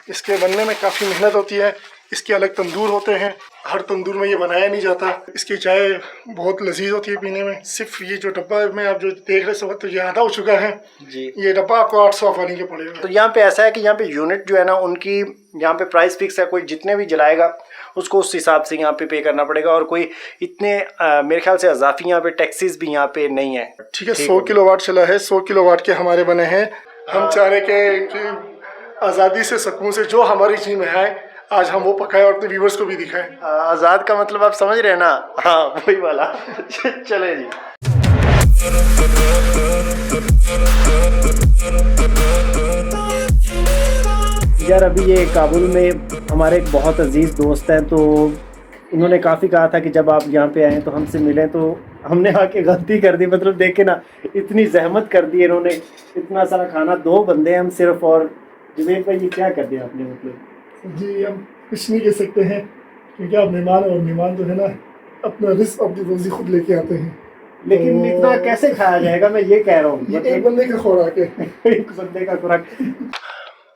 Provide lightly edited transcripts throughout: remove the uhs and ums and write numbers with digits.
इसके बनने में काफ़ी मेहनत होती है। इसके अलग तंदूर होते हैं, हर तंदूर में ये बनाया नहीं जाता। इसकी चाय बहुत लजीज होती है पीने में। सिर्फ ये जो डब्बा में आप जो देख रहे हो तो ये आधा हो चुका है जी। ये डब्बा आपको 800 अफगानी के पड़ेगा। तो यहाँ पे ऐसा है कि यहाँ पे यूनिट जो है ना उनकी यहाँ पे प्राइस फिक्स है, कोई जितने भी जलाएगा उसको उस हिसाब से यहाँ पे करना पड़ेगा, और कोई इतने मेरे ख्याल से अजाफी यहाँ पे टैक्सीज भी यहाँ पे नहीं है। ठीक है, 100 किलोवाट चला है, 100 किलोवाट के हमारे बने हैं। हम चाह रहे कि आज़ादी से सुकून से जो हमारी चीज में है आज हम वो पकाए और अपने व्यूवर्स को भी दिखाएं। आज़ाद का मतलब आप समझ रहे हैं ना, हाँ वही वाला। चले जी। यार अभी ये काबुल में हमारे एक बहुत अजीज़ दोस्त हैं, तो इन्होंने काफ़ी कहा था कि जब आप यहाँ पे आएँ तो हमसे मिलें, तो हमने आके गलती कर दी। मतलब देखे ना, इतनी जहमत कर दी इन्होंने, इतना सारा खाना, 2 बंदे हम सिर्फ। और जुबैर भाई ये क्या कर दिया आपने? मतलब जी हम कुछ नहीं कह सकते हैं क्योंकि आप मेहमान और मेहमान जो है ना अपना रिस्क अपनी रोजी खुद लेके आते हैं। लेकिन तो इतना कैसे खाया जाएगा, मैं ये कह रहा हूँ। ये एक बंदे का खुराक है। एक बंदे का खुराक।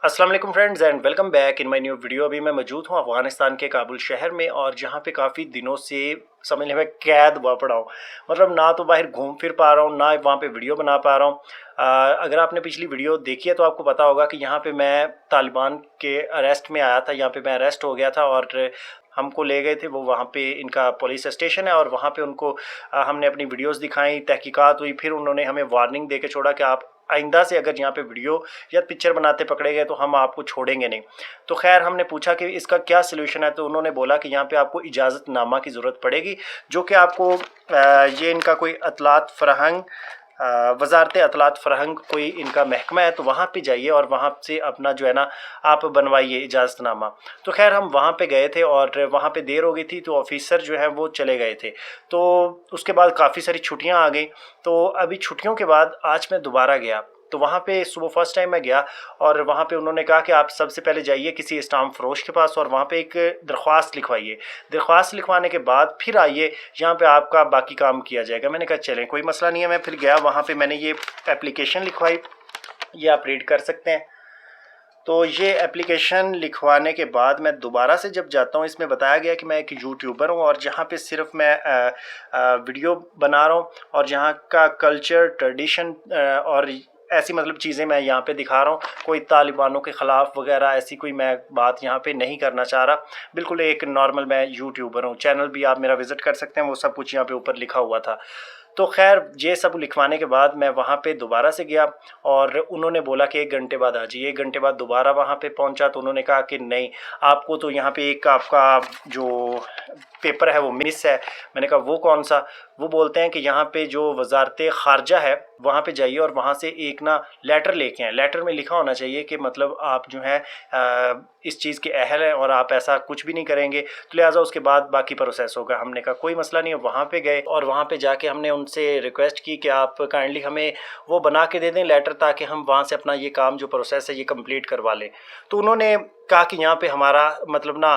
अस्सलाम वालेकुम friends and welcome back in my new video. अभी मैं मौजूद हूँ अफगानिस्तान के काबुल शहर में, और जहाँ पे काफ़ी दिनों से समझ लें मैं कैद हुआ पड़ा हूँ। मतलब ना तो बाहर घूम फिर पा रहा हूँ, ना वहाँ पे वीडियो बना पा रहा हूँ। अगर आपने पिछली वीडियो देखी है तो आपको पता होगा कि यहाँ पे मैं तालिबान के अरेस्ट में आया था। यहाँ पे मैं अरेस्ट हो गया था और हमको ले गए थे, वो वहाँ पे इनका पुलिस स्टेशन है, और वहाँ पे उनको हमने अपनी वीडियोस दिखाई, तहकीकात हुई। फिर उन्होंने हमें वार्निंग दे के छोड़ा कि आप आइंदा से अगर यहाँ पे वीडियो या पिक्चर बनाते पकड़े गए तो हम आपको छोड़ेंगे नहीं। तो खैर हमने पूछा कि इसका क्या सलूशन है, तो उन्होंने बोला कि यहाँ पे आपको इजाज़तनामा की ज़रूरत पड़ेगी, जो कि आपको ये इनका कोई अतलात फ़राहंग वजारत अतलात फ़राहंग कोई इनका महकमा है, तो वहाँ पे जाइए और वहाँ से अपना जो है ना आप बनवाइए इजाज़तनामा। तो खैर हम वहाँ पे गए थे और वहाँ पे देर हो गई थी, तो ऑफिसर जो है वो चले गए थे। तो उसके बाद काफ़ी सारी छुट्टियाँ आ गई। तो अभी छुट्टियों के बाद आज मैं दोबारा गया, तो वहाँ पे सुबह फर्स्ट टाइम मैं गया, और वहाँ पे उन्होंने कहा कि आप सबसे पहले जाइए किसी स्टाम्प फरोश के पास और वहाँ पे एक दरख्वास्त लिखवाइए। दरख्वास्त लिखवाने के बाद फिर आइए, यहाँ पे आपका बाकी काम किया जाएगा। मैंने कहा चलें कोई मसला नहीं है। मैं फिर गया वहाँ पे, मैंने ये एप्लीकेशन लिखवाई, ये आप रीड कर सकते हैं। तो ये एप्लीकेशन लिखवाने के बाद मैं दोबारा से जब जाता हूँ, इसमें बताया गया कि मैं एक यूट्यूबर हूँ और जहाँ पे सिर्फ मैं वीडियो बना रहा हूँ, और जहाँ का कल्चर ट्रेडिशन और ऐसी मतलब चीज़ें मैं यहाँ पे दिखा रहा हूँ। कोई तालिबानों के ख़िलाफ़ वगैरह ऐसी कोई मैं बात यहाँ पे नहीं करना चाह रहा। बिल्कुल एक नॉर्मल मैं यूट्यूबर हूँ। चैनल भी आप मेरा विज़िट कर सकते हैं, वो सब कुछ यहाँ पे ऊपर लिखा हुआ था। तो खैर ये सब लिखवाने के बाद मैं वहाँ पे दोबारा से गया, और उन्होंने बोला कि 1 घंटे बाद आ जाइए। 1 घंटे बाद दोबारा वहाँ पे पहुँचा, तो उन्होंने कहा कि नहीं, आपको तो यहाँ पे एक आपका जो पेपर है वो मिस है। मैंने कहा वो कौन सा? वो बोलते हैं कि यहाँ पे जो वजारत खारजा है वहाँ पे जाइए और वहाँ से एक ना लेटर लेके आए। लेटर में लिखा होना चाहिए कि मतलब आप जो है इस चीज़ के अहल हैं और आप ऐसा कुछ भी नहीं करेंगे, तो लिहाजा उसके बाद बाकी प्रोसेस होगा। हमने कहा कोई मसला नहीं है। वहाँ पे गए और वहाँ पे जाके हमने उनसे रिक्वेस्ट की कि आप काइंडली हमें वो बना के दे दें लेटर, ताकि हम वहाँ से अपना ये काम जो प्रोसेस है ये कंप्लीट करवा लें। तो उन्होंने कहा कि यहाँ पे हमारा मतलब ना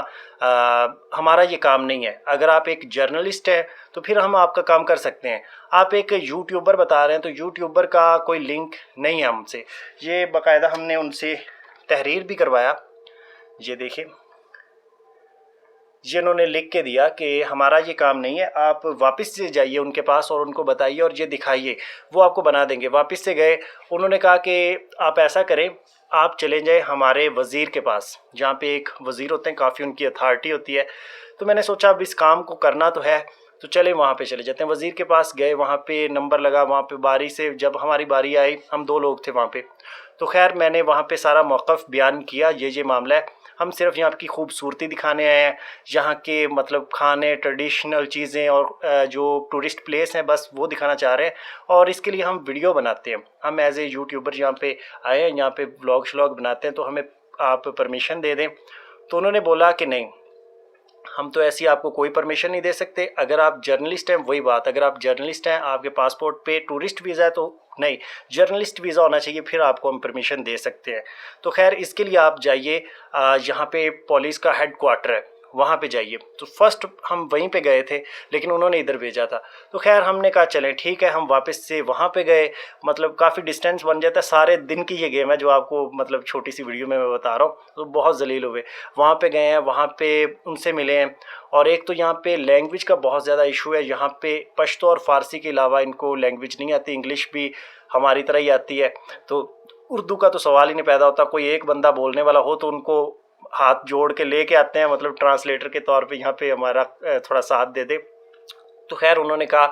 हमारा ये काम नहीं है। अगर आप एक जर्नलिस्ट है तो फिर हम आपका काम कर सकते हैं। आप एक यूट्यूबर बता रहे हैं, तो यूट्यूबर का कोई लिंक नहीं है हमसे। ये बाकायदा हमने उनसे तहरीर भी करवाया। ये देखिए, ये उन्होंने लिख के दिया कि हमारा ये काम नहीं है, आप वापस से जाइए उनके पास और उनको बताइए और ये दिखाइए, वो आपको बना देंगे। वापस से गए, उन्होंने कहा कि आप ऐसा करें, आप चले जाए हमारे वज़ीर के पास, जहाँ पे एक वज़ीर होते हैं, काफ़ी उनकी अथॉरिटी होती है। तो मैंने सोचा अब इस काम को करना तो है, तो चले वहाँ पे चले जाते हैं। वज़ीर के पास गए, वहाँ पे नंबर लगा, वहाँ पे बारी से जब हमारी बारी आई, हम 2 लोग थे वहाँ पे। तो खैर मैंने वहाँ पे सारा मौक़िफ़ बयान किया, ये मामला है, हम सिर्फ यहाँ की खूबसूरती दिखाने आए हैं, यहाँ के मतलब खाने, ट्रेडिशनल चीज़ें और जो टूरिस्ट प्लेस हैं बस वो दिखाना चाह रहे हैं, और इसके लिए हम वीडियो बनाते हैं। हम एज ए यूट्यूबर यहाँ पे आए हैं, यहाँ पे व्लॉग श्लॉग बनाते हैं, तो हमें आप परमिशन दे दें। तो उन्होंने बोला कि नहीं, हम तो ऐसी आपको कोई परमिशन नहीं दे सकते। अगर आप जर्नलिस्ट हैं, वही बात, अगर आप जर्नलिस्ट हैं, आपके पासपोर्ट पे टूरिस्ट वीज़ा है तो नहीं, जर्नलिस्ट वीज़ा होना चाहिए, फिर आपको हम परमिशन दे सकते हैं। तो खैर इसके लिए आप जाइए, यहाँ पे पुलिस का हेड क्वार्टर है, वहाँ पे जाइए। तो फर्स्ट हम वहीं पे गए थे, लेकिन उन्होंने इधर भेजा था। तो खैर हमने कहा चलें ठीक है, हम वापस से वहाँ पे गए। मतलब काफ़ी डिस्टेंस बन जाता है, सारे दिन की ये गेम है जो आपको मतलब छोटी सी वीडियो में मैं बता रहा हूँ। तो बहुत जलील हुए, वहाँ पे गए हैं, वहाँ पे उनसे मिले हैं। और एक तो यहाँ पे लैंग्वेज का बहुत ज़्यादा इशू है। यहाँ पे पश्तो और फ़ारसी के अलावा इनको लैंग्वेज नहीं आती, इंग्लिश भी हमारी तरह ही आती है। तो उर्दू का तो सवाल ही नहीं पैदा होता। कोई एक बंदा बोलने वाला हो तो उनको हाथ जोड़ के लेके आते हैं, मतलब ट्रांसलेटर के तौर पे यहाँ पे हमारा थोड़ा साथ दे दे। तो खैर उन्होंने कहा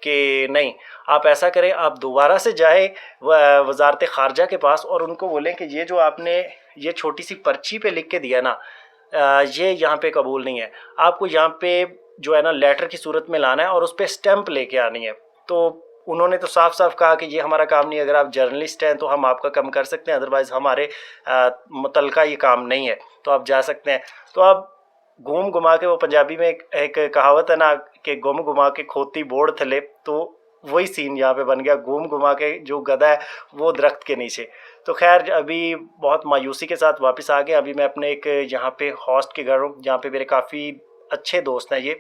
कि नहीं, आप ऐसा करें, आप दोबारा से जाए वजारत ख़ारजा के पास और उनको बोलें कि ये जो आपने ये छोटी सी पर्ची पे लिख के दिया ना, ये यहाँ पे कबूल नहीं है। आपको यहाँ पे जो है ना लेटर की सूरत में लाना है और उस पर स्टैंप लेके आनी है। तो उन्होंने तो साफ साफ कहा कि ये हमारा काम नहीं, अगर आप जर्नलिस्ट हैं तो हम आपका काम कर सकते हैं, अदरवाइज़ हमारे मुतलका ये काम नहीं है, तो आप जा सकते हैं। तो आप घूम घुमा के, वो पंजाबी में एक कहावत है ना कि घूम घुमा के खोती बोड़ थले, तो वही सीन यहाँ पे बन गया। घूम घुमा के जो गधा है वो दरख्त के नीचे। तो खैर अभी बहुत मायूसी के साथ वापस आ गए। अभी मैं अपने एक यहाँ पे हॉस्ट के घर हूँ, जहाँ पे मेरे काफ़ी अच्छे दोस्त हैं ये।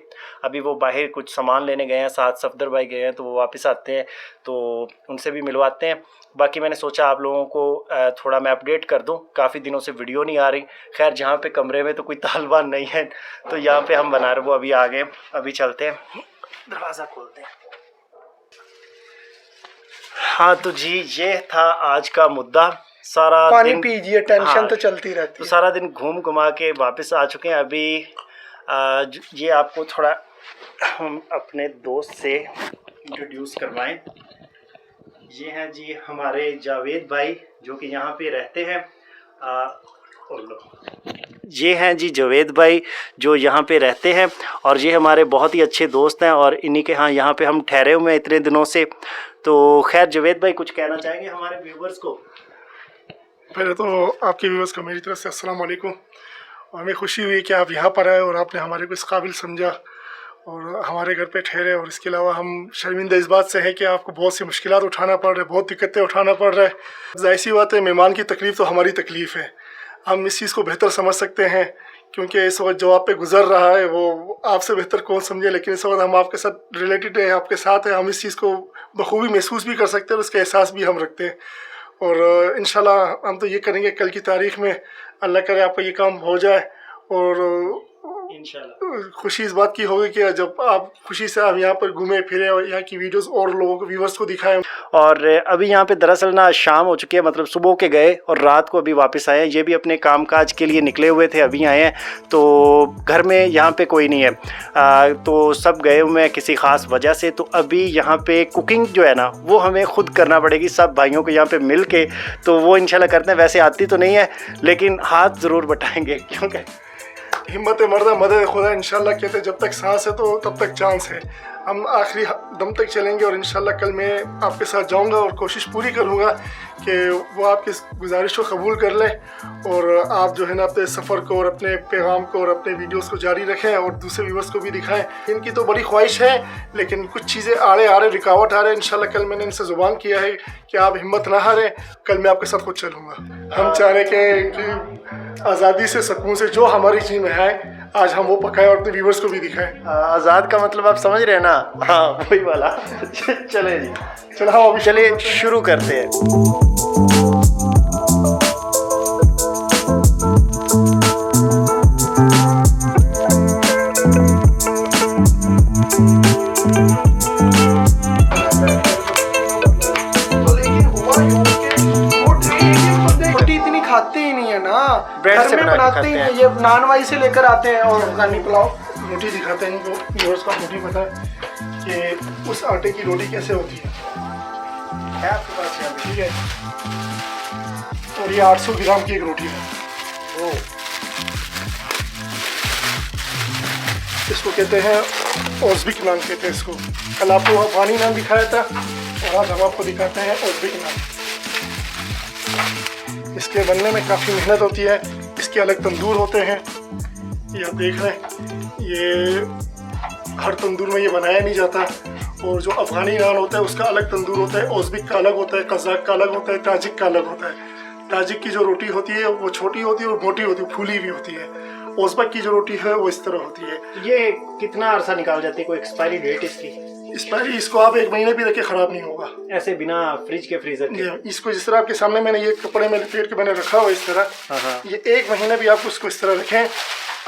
अभी वो बाहर कुछ सामान लेने गए हैं, साथ सफदर भाई गए हैं, तो वो वापस आते हैं तो उनसे भी मिलवाते हैं। बाकी मैंने सोचा आप लोगों को थोड़ा मैं अपडेट कर दूं, काफ़ी दिनों से वीडियो नहीं आ रही। खैर जहाँ पे कमरे में तो कोई तालिबान नहीं है, तो यहाँ पे हम बना रहे, वो अभी आ गए। अभी चलते हैं, दरवाज़ा खोलते हैं। हाँ तो जी, ये था आज का मुद्दा। सारा पानी दिन पीजिए, टेंशन तो चलती रहती तो है। सारा दिन घूम घुमा के वापस आ चुके हैं। अभी ये आपको थोड़ा हम अपने दोस्त से इंट्रोड्यूस करवाएं। ये हैं जी हमारे जावेद भाई, जो कि यहाँ पे रहते हैं। ये हैं जी जावेद भाई जो यहाँ पे रहते हैं, और ये हमारे बहुत ही अच्छे दोस्त हैं, और इन्हीं के यहाँ पे हम ठहरे हुए हैं इतने दिनों से। तो खैर जावेद भाई कुछ कहना चाहेंगे हमारे व्यूवर्स को? पहले तो आपके व्यूअर्स को मेरी तरफ से अस्सलाम वालेकुम। और हमें खुशी हुई कि आप यहाँ पर आए और आपने हमारे को इस काबिल समझा और हमारे घर पे ठहरे। और इसके अलावा हम शर्मिंदा इस बात से हैं कि आपको बहुत सी मुश्किलात उठाना पड़ रहा है, बहुत दिक्कतें उठाना पड़ रहा है। जाहिर सी बात है, मेहमान की तकलीफ़ तो हमारी तकलीफ़ है। हम इस चीज़ को बेहतर समझ सकते हैं, क्योंकि इस वक्त जो आप पे गुजर रहा है वो आपसे बेहतर कौन समझे। लेकिन इस वक्त हम आपके साथ रिलेटेड है, आपके साथ हैं, हम इस चीज़ को बखूबी महसूस भी कर सकते हैं और उसका एहसास भी हम रखते हैं। और इंशाल्लाह हम तो ये करेंगे, कल की तारीख में अल्लाह करे आपका ये काम हो जाए। और इंशाल्लाह खुशी इस बात की होगी कि जब आप खुशी से आप यहाँ पर घूमे फिरे और यहाँ की वीडियोस और लोगों को, व्यूवर्स को दिखाएं। और अभी यहाँ पे दरअसल ना शाम हो चुकी है, मतलब सुबह के गए और रात को अभी वापस आए हैं। ये भी अपने कामकाज के लिए निकले हुए थे, अभी आए हैं। तो घर में यहाँ पे कोई नहीं है, तो सब गए हुए हैं किसी ख़ास वजह से। तो अभी यहाँ पे कुकिंग जो है ना वो हमें खुद करना पड़ेगी, सब भाइयों को यहाँ पे मिल के। तो वो इंशाल्लाह करते हैं। वैसे आती तो नहीं है, लेकिन हाथ ज़रूर बटाएंगे, क्योंकि हिम्मत मर्दा मदद खुदा। इंशाल्लाह कहते हैं जब तक सांस है तो तब तक चांस है। हम आखिरी दम तक चलेंगे और इंशाल्लाह कल मैं आपके साथ जाऊंगा और कोशिश पूरी करूंगा कि वो आपकी इस गुजारिश को कबूल कर लें और आप जो है ना अपने सफ़र को और अपने पैगाम को और अपने वीडियोस को जारी रखें और दूसरे व्यूवर्स को भी दिखाएं। इनकी तो बड़ी ख्वाहिश है, लेकिन कुछ चीज़ें आड़े आ रहे, रिकावट आ रहे। इंशाल्लाह कल मैंने इनसे ज़ुबान किया है कि आप हिम्मत ना हारें, कल मैं आपके साथ खुद चलूँगा। हम चाह रहे कि आज़ादी से, सुकून से जो हमारी चीज़ में है आज हम वो पकाएं और अपने व्यूवर्स को भी दिखाएं। आज़ाद का मतलब आप समझ रहे हैं ना? हाँ वही वाला। चले जी, चलो हम अभी चलिए शुरू करते हैं। खाते ही नहीं है ना, ब्रेड से बनाते ही नहीं। ये नान वाई से लेकर आते हैं और अफगानी पुलाव रोटी दिखाते हैं इनको। व्यूअर्स का रोटी पता है कि उस आटे की रोटी कैसे होती है आपके पास? ठीक है, और ये 800 ग्राम की एक रोटी है। इसको कहते हैं ओज़बिक नान कहते हैं इसको। कल आपको अफगानी नान दिखाया था और आज हम आपको दिखाते हैं ओज़बिक नान। इसके बनने में काफ़ी मेहनत होती है। इसके अलग तंदूर होते हैं, ये आप देख रहे हैं। ये हर तंदूर में ये बनाया नहीं जाता। और जो अफ़गानी नान होता है उसका अलग तंदूर होता है, ओज़बिक का अलग होता है, कज़ाक का अलग होता है, ताजिक का अलग होता है। ताजिक की जो रोटी होती है वो छोटी होती है और मोटी होती है, फूली भी होती है। उज़्बेक की जो रोटी है वो इस तरह होती है। ये कितना अरसा निकाल जाती है, कोई एक्सपायरी डेट इसकी? एक्सपायरी इसको आप 1 महीने भी रखे ख़राब नहीं होगा, ऐसे बिना फ्रिज के, फ्रीजर के? इसको जिस तरह आपके सामने मैंने ये कपड़े में लपेट के मैंने रखा हुआ इस तरह, हाँ। ये 1 महीने भी आप उसको इस तरह रखें,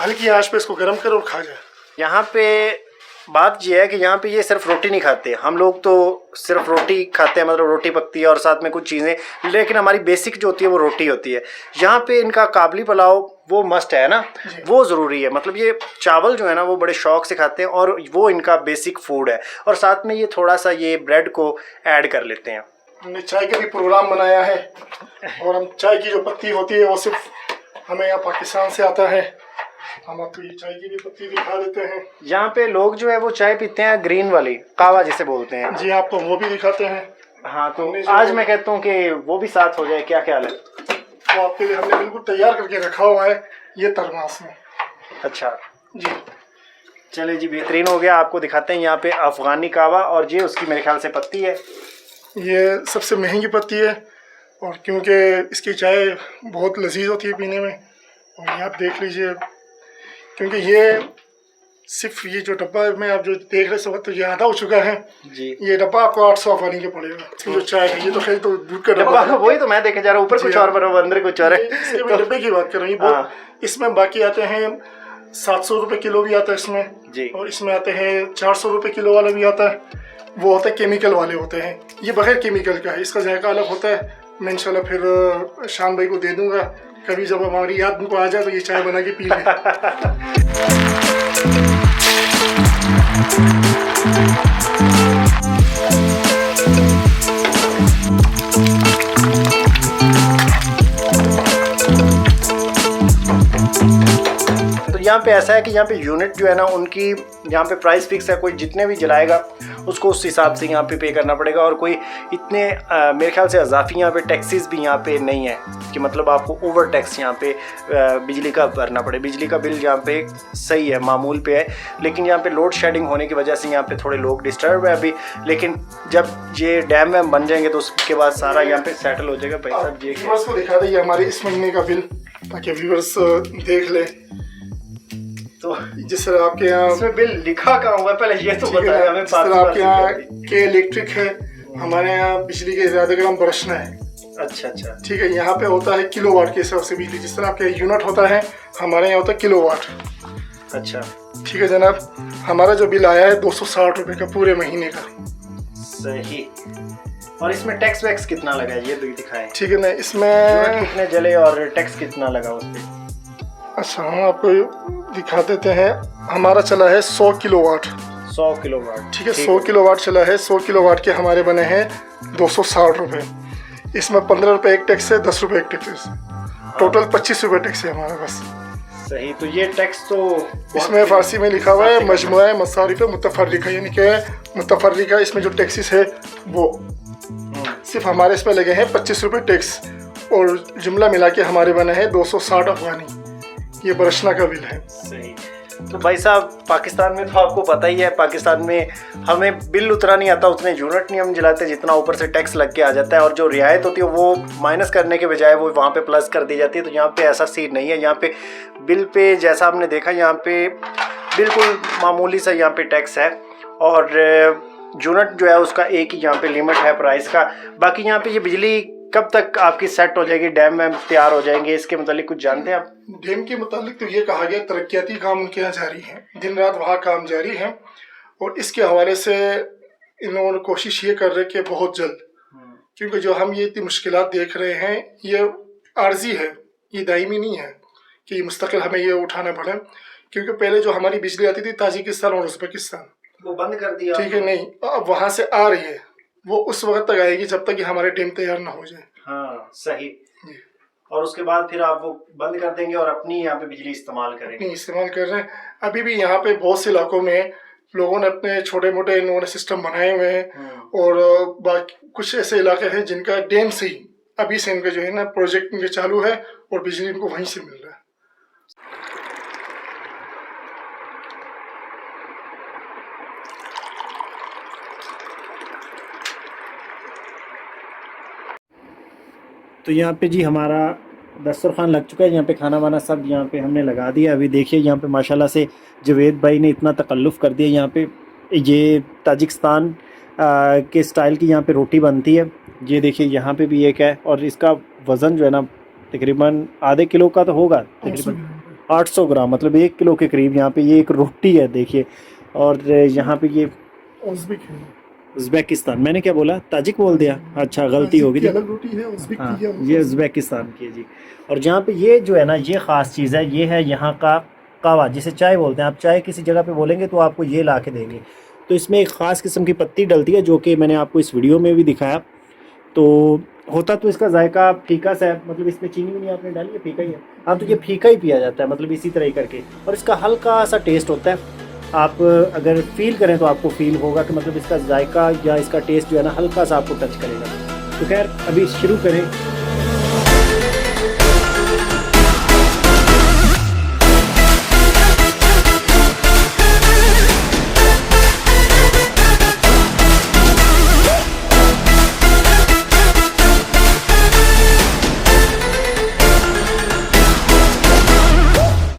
हल्की आंच पे इसको गर्म करो और खा जाए। यहाँ पे बात यह है कि यहाँ पे ये सिर्फ रोटी नहीं खाते, हम लोग तो सिर्फ रोटी खाते हैं, मतलब रोटी पकती है और साथ में कुछ चीज़ें, लेकिन हमारी बेसिक जो होती है वो रोटी होती है। यहाँ पे इनका काबली पुलाव वो मस्ट है ना, वो ज़रूरी है, मतलब ये चावल जो है ना वो बड़े शौक से खाते हैं और वो इनका बेसिक फूड है, और साथ में ये थोड़ा सा ये ब्रेड को ऐड कर लेते हैं। हमने चाय का भी प्रोग्राम बनाया है, और हम चाय की जो पत्ती होती है वो सिर्फ हमें यहाँ पाकिस्तान से आता है, हम आपको ये चाय की भी पत्ती दिखा देते हैं। यहाँ पे लोग जो है वो चाय पीते हैं ग्रीन वाली, कावा जिसे बोलते हैं। जी, आपको वो भी दिखाते हैं। हाँ, तो आज मैं कहता हूँ कि वो भी साथ हो जाए, क्या ख्याल है? तो आपके लिए हमने बिल्कुल तैयार करके रखा हुआ है ये तरमास में। अच्छा जी, चले जी, बेहतरीन हो गया। आपको दिखाते हैं यहाँ पे अफगानी कावा, और ये उसकी मेरे ख्याल से पत्ती है। ये सबसे महंगी पत्ती है, और क्योंकि इसकी चाय बहुत लजीज होती है पीने में, और ये आप देख लीजिए, क्योंकि ये सिर्फ ये जो डब्बा में आप जो देख रहे सब, तो ये आधा हो चुका है जी। ये डब्बा आपको 800 अफगानी के पड़ेगा। इसकी जो चाय है, ये तो खैर तो दूध का डब्बा, डब्बा, वही तो मैं देखे जा रहा हूँ, ऊपर कुछ और बना हुआ, अंदर कुछ और है। इसके मैं डब्बे की बात कर रही हूँ। इसमें बाकी आते हैं 700 रुपये किलो भी आता है इसमें जी, और इसमें आते हैं 400 रुपये किलो वाला भी आता है, वो होता है केमिकल वाले होते हैं, ये बगैर केमिकल का है, इसका जायका अलग होता है। मैं इंशाल्लाह फिर शान भाई को दे दूंगा, कभी जब हमारी याद उनको आ जाए तो ये चाय बना के पी लें। तो यहाँ पे ऐसा है कि यहाँ पे यूनिट जो है ना उनकी यहाँ पे प्राइस फिक्स है, कोई जितने भी जलाएगा उसको उस हिसाब से यहाँ पे करना पड़ेगा, और कोई इतने मेरे ख्याल से अजाफी यहाँ पे टैक्सेस भी यहाँ पे नहीं है कि मतलब आपको ओवर टैक्स यहाँ पे बिजली का भरना पड़े। बिजली का बिल यहाँ पे सही है, मामूल पे है, लेकिन यहाँ पे लोड शेडिंग होने की वजह से यहाँ पे थोड़े लोग डिस्टर्ब है अभी, लेकिन जब ये डैम वैम बन जाएंगे तो उसके बाद सारा यहाँ पे सेटल हो जाएगा। भाई साहब ये व्यूअर्स को दिखा देंगे हमारे इस महीने का बिल, ताकि व्यूअर्स देख ले। तो जिस तरह आपके यहाँ इसमें बिल लिखा कहाँ हुआ है, पहले ये तो बताया हमें। जिस तरह आपके यहाँ के इलेक्ट्रिक है, हमारे यहाँ बिजली के ज्यादा ग्राम बरसना है। अच्छा अच्छा, ठीक है, यहाँ पे होता है किलोवाट के हिसाब से बिजली, जिस तरह आपके यूनिट होता है हमारे यहाँ होता है किलोवाट। अच्छा ठीक है जनाब, हमारा जो बिल आया है 260 रुपये का पूरे महीने का। सही। और इसमें टैक्स वैक्स कितना लगा है ये तो दिखाएं। ठीक है ना, इसमें कितने जले और टैक्स कितना लगा उस पर? अच्छा, हम आपको दिखा देते हैं। हमारा चला है 100 किलोवाट। 100 किलोवाट, ठीक है, 100 किलोवाट चला है। 100 किलोवाट के हमारे बने हैं 260 रुपये। इसमें 15 रुपये एक टैक्स है, 10 रुपये एक टैक्स है, टोटल 25 रुपये टैक्स है हमारे पास। सही। तो ये टैक्स तो इसमें फारसी में लिखा हुआ है मजमुआ मसारिफ मुतफर्रिका, यानी कि मुतफर्रिका, इसमें जो टैक्सेस है वो सिर्फ हमारे इसमें लगे हैं 25 रुपये टैक्स, और जुमला मिला के हमारे बने हैं 260 अफगानी। ये बरसना का बिल है। सही। तो भाई साहब पाकिस्तान में तो आपको पता ही है, पाकिस्तान में हमें बिल उतना नहीं आता, उतने यूनिट नहीं हम जलाते जितना ऊपर से टैक्स लग के आ जाता है, और जो रियायत होती है वो माइनस करने के बजाय वो वहाँ पे प्लस कर दी जाती है। तो यहाँ पे ऐसा सीन नहीं है, यहाँ पे बिल पे जैसा आपने देखा यहाँ पे बिल्कुल मामूली सा यहाँ पे टैक्स है, और यूनिट जो है उसका एक ही यहाँ पे लिमिट है प्राइस का। बाकी यहाँ पे ये बिजली कब तक आपकी सेट हो जाएगी, डैम में तैयार हो जाएंगे, इसके मतलब कुछ जानते हैं आप? डैम के मुतालिक तो ये कहा गया तरक्याती काम उनके यहाँ जारी है, दिन रात वहाँ काम जारी है, और इसके हवाले से इन लोगों ने कोशिश ये कर रहे कि बहुत जल्द, क्योंकि जो हम ये इतनी मुश्किलात देख रहे हैं ये आर्जी है, ये दायमी नहीं है कि ये मुस्तकिल हमें ये उठाना पड़े। क्योंकि पहले जो हमारी बिजली आती थी ताजिकिस्तान और उज़्बेकिस्तान, वो बंद कर दिया। ठीक है, नहीं अब वहाँ से आ रही है, वो उस वक्त तक आएगी जब तक कि हमारे डैम तैयार ना हो जाए। हाँ सही। और उसके बाद फिर आप वो बंद कर देंगे और अपनी यहाँ पे बिजली इस्तेमाल करेंगे। इस्तेमाल कर रहे हैं। अभी भी यहाँ पे बहुत से इलाकों में लोगों ने अपने छोटे मोटे इन लोगों ने सिस्टम बनाए हुए हैं, और बाकी कुछ ऐसे इलाके हैं जिनका डैम से ही अभी से इनका जो है ना प्रोजेक्ट इनके चालू है, और बिजली इनको वहीं से मिल रहा है। तो यहाँ पे जी हमारा दस्तरखान लग चुका है, यहाँ पे खाना वाना सब यहाँ पे हमने लगा दिया। अभी देखिए यहाँ पे माशाल्लाह से जवेद भाई ने इतना तकल्लुफ़ कर दिया। यहाँ पे ये ताजिकिस्तान के स्टाइल की यहाँ पे रोटी बनती है। ये देखिए यहाँ पे भी एक है और इसका वज़न जो है ना तकरीबन आधे किलो का तो होगा, तकरीबन 800 ग्राम, मतलब 1 किलो के करीब यहाँ पे ये एक रोटी है देखिए। और यहाँ पे ये उज़्बेकिस्तान, मैंने क्या बोला, ताजिक बोल दिया, अच्छा गलती हो गई। अलग रोटी है, हाँ ये उज़्बेकिस्तान की है जी। और जहाँ पे ये जो है ना ये ख़ास चीज़ है, ये है यहाँ का कावा, जिसे चाय बोलते हैं। आप चाय किसी जगह पे बोलेंगे तो आपको ये ला के देंगे। तो इसमें एक ख़ास किस्म की पत्ती डलती है जो कि मैंने आपको इस वीडियो में भी दिखाया। तो होता तो इसका जायका फीका सा है, मतलब इसमें चीनी भी नहीं आपने डाली है, फीका ही है। हाँ तो ये फीका ही पिया जाता है, मतलब इसी तरह ही करके। और इसका हल्का सा टेस्ट होता है, आप अगर फील करें तो आपको फील होगा कि मतलब इसका जायका या इसका टेस्ट जो है ना हल्का सा आपको टच करेगा। तो खैर अभी शुरू करें